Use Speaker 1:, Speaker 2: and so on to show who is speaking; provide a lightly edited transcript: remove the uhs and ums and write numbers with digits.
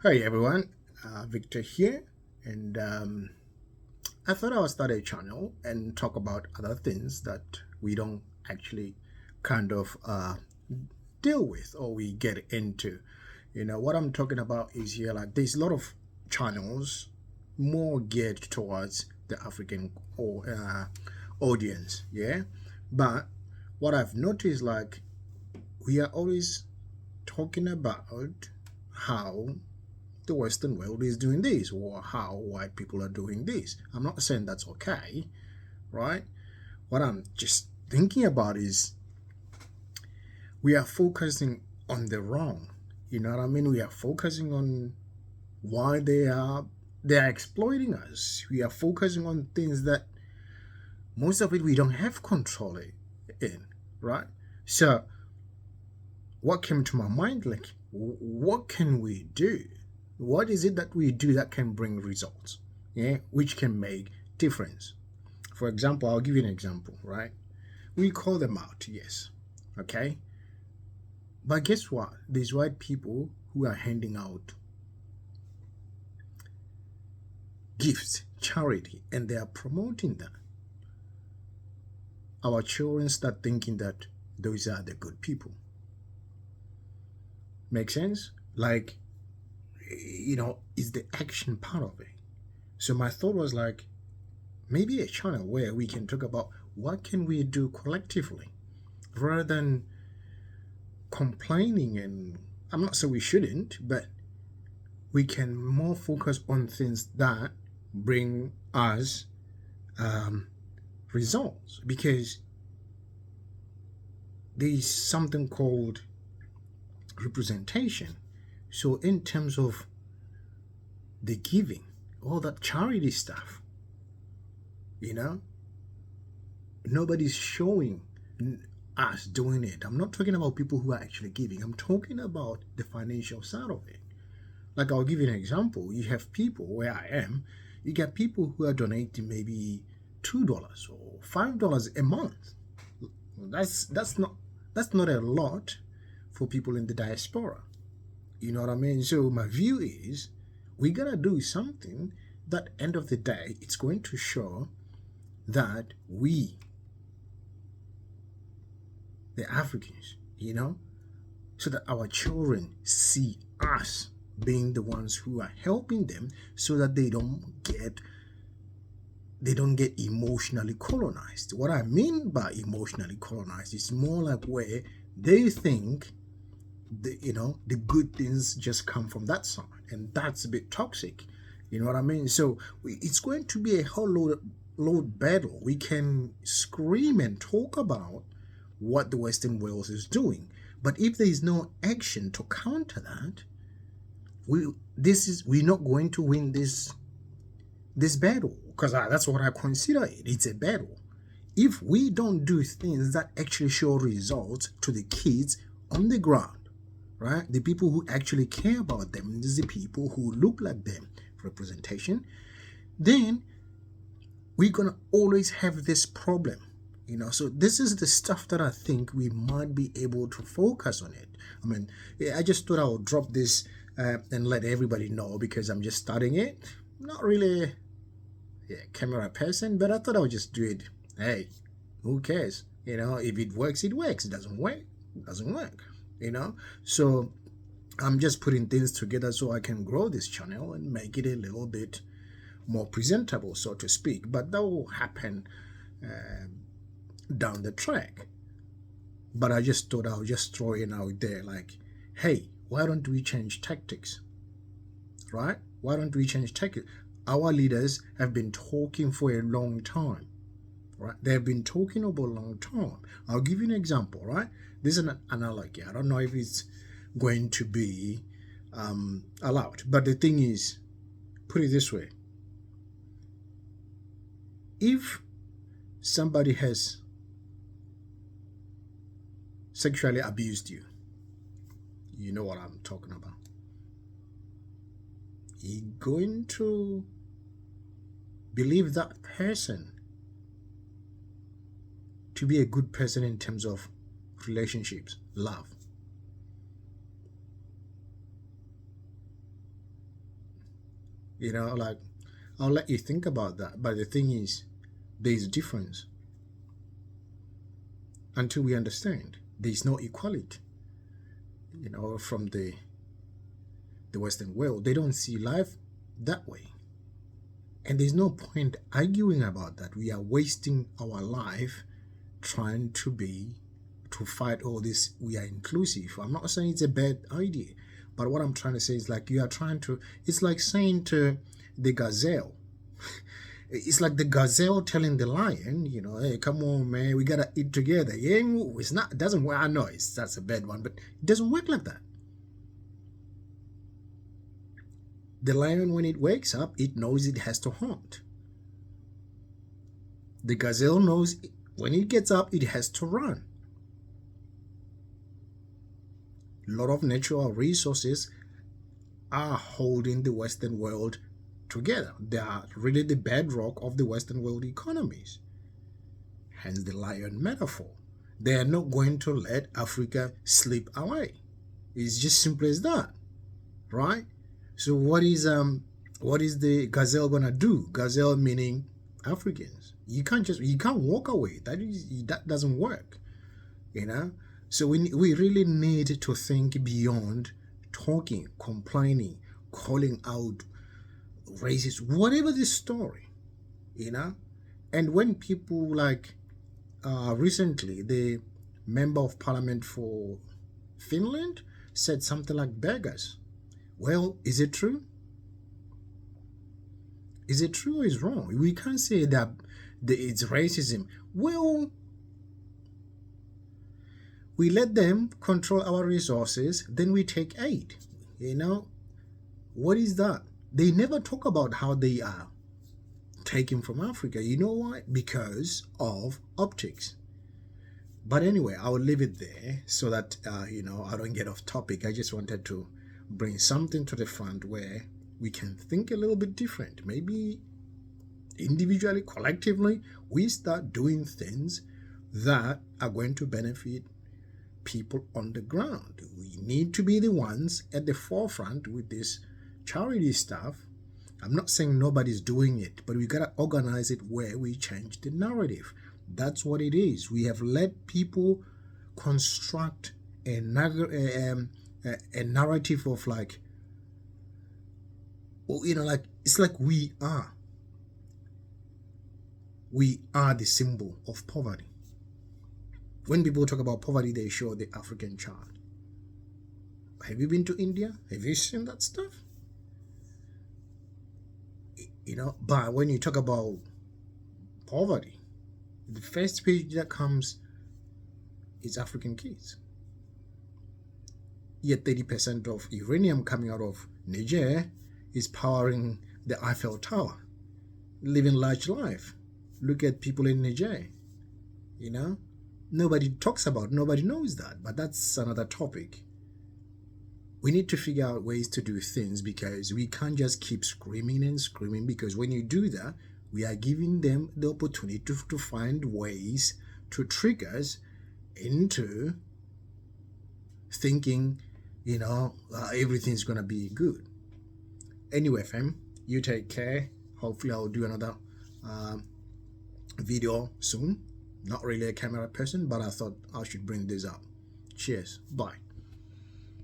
Speaker 1: Hi everyone, Victor here, and I thought I would start a channel and talk about other things that we don't actually kind of deal with or we get into. What I'm talking about is here like there's a lot of channels more geared towards the African or audience, yeah. But what I've noticed, like we are always talking about how the Western world is doing this or how white people are doing this. I'm not saying that's okay, right? What I'm just thinking about is we are focusing on the wrong. You know what I mean? We are focusing on why they are exploiting us. We are focusing on things that most of it we don't have control in, right? So what came to my mind, like, what can we do? What is it that we do that can bring results? Yeah, which can make difference. For example, I'll give you an example, right? We call them out, yes, okay. But guess what? There's white people who are handing out gifts, charity, and they are promoting that. Our children start thinking that those are the good people. Make sense? Like, is the action part of it. So my thought was like, maybe a channel where we can talk about what can we do collectively rather than complaining. And I'm not saying we shouldn't, but we can more focus on things that bring us um, results, because there is something called representation. So in terms of the giving, all that charity stuff, you know nobody's showing us doing it. I'm not talking about people who are actually giving. I'm talking about the financial side of it. Like, I'll give you an example. You have people where I am, you get people who are donating maybe $2 or $5 a month. That's not a lot for people in the diaspora. You know what I mean? So my view is we gotta do something that end of the day it's going to show that we, the Africans, so that our children see us being the ones who are helping them, so that they don't get emotionally colonized. What I mean by emotionally colonized is more like where they think the good things just come from that side, and that's a bit toxic. You know what I mean? So it's going to be a whole load battle. We can scream and talk about what the Western world is doing, but if there is no action to counter that, we're not going to win this battle, because that's what I consider it. It's a battle. If we don't do things that actually show results to the kids on the ground, right? The people who actually care about them, the people who look like them, representation, then we're gonna always have this problem. So this is the stuff that I think we might be able to focus on it. I mean, I just thought I would drop this and let everybody know, because I'm just starting it. Not really a camera person, but I thought I would just do it. Hey, who cares? If it works, it works. It doesn't work, it doesn't work. So I'm just putting things together so I can grow this channel and make it a little bit more presentable, so to speak. But that will happen down the track. But I just thought I would just throw it out there, like, hey, why don't we change tactics? Right? Why don't we change tactics? Our leaders have been talking for a long time. Right? They've been talking about a long time. I'll give you an example, right? This is an analogy. I don't know if it's going to be allowed. But the thing is, put it this way. If somebody has sexually abused you, you know what I'm talking about. You're going to believe that person to be a good person in terms of relationships, love. Like, I'll let you think about that. But the thing is, there's a difference. Until we understand, there's no equality, from the Western world. They don't see life that way. And there's no point arguing about that. We are wasting our life trying to fight all this. We are inclusive. I'm not saying it's a bad idea, but what I'm trying to say is, like, it's like saying to the gazelle, it's like the gazelle telling the lion, hey, come on, man, we gotta eat together. Yeah, it doesn't work. I know that's a bad one, but it doesn't work like that. The lion, when it wakes up, it knows it has to hunt. The gazelle knows when it gets up, it has to run. A lot of natural resources are holding the Western world together. They are really the bedrock of the Western world economies. Hence the lion metaphor. They are not going to let Africa slip away. It's just simple as that, right? So what is the gazelle gonna do? Gazelle meaning Africans. You can't walk away. That doesn't work, So we really need to think beyond talking, complaining, calling out racist, whatever the story, And when people like recently, the member of parliament for Finland said something like beggars. Well, is it true? Is it true or is wrong? We can't say that it's racism. Well, we let them control our resources, then we take aid. What is that? They never talk about how they are taken from Africa. You know why? Because of optics. But anyway, I will leave it there so that, I don't get off topic. I just wanted to bring something to the front where we can think a little bit different. Maybe individually, collectively, we start doing things that are going to benefit people on the ground. We need to be the ones at the forefront with this charity stuff. I'm not saying nobody's doing it, but we gotta organize it where we change the narrative. That's what it is. We have let people construct a narrative of like, it's like we are the symbol of poverty. When people talk about poverty, they show the African child. Have you been to India? Have you seen that stuff? But when you talk about poverty, the first page that comes is African kids. Yet 30% of uranium coming out of Niger is powering the Eiffel Tower, living large life. Look at people in Niger, Nobody talks about, nobody knows that, but that's another topic. We need to figure out ways to do things because we can't just keep screaming and screaming, because when you do that, we are giving them the opportunity to find ways to trick us into thinking, everything's going to be good. Anyway, fam, you take care. Hopefully I'll do another video soon. Not really a camera person, but I thought I should bring this up. Cheers. Bye.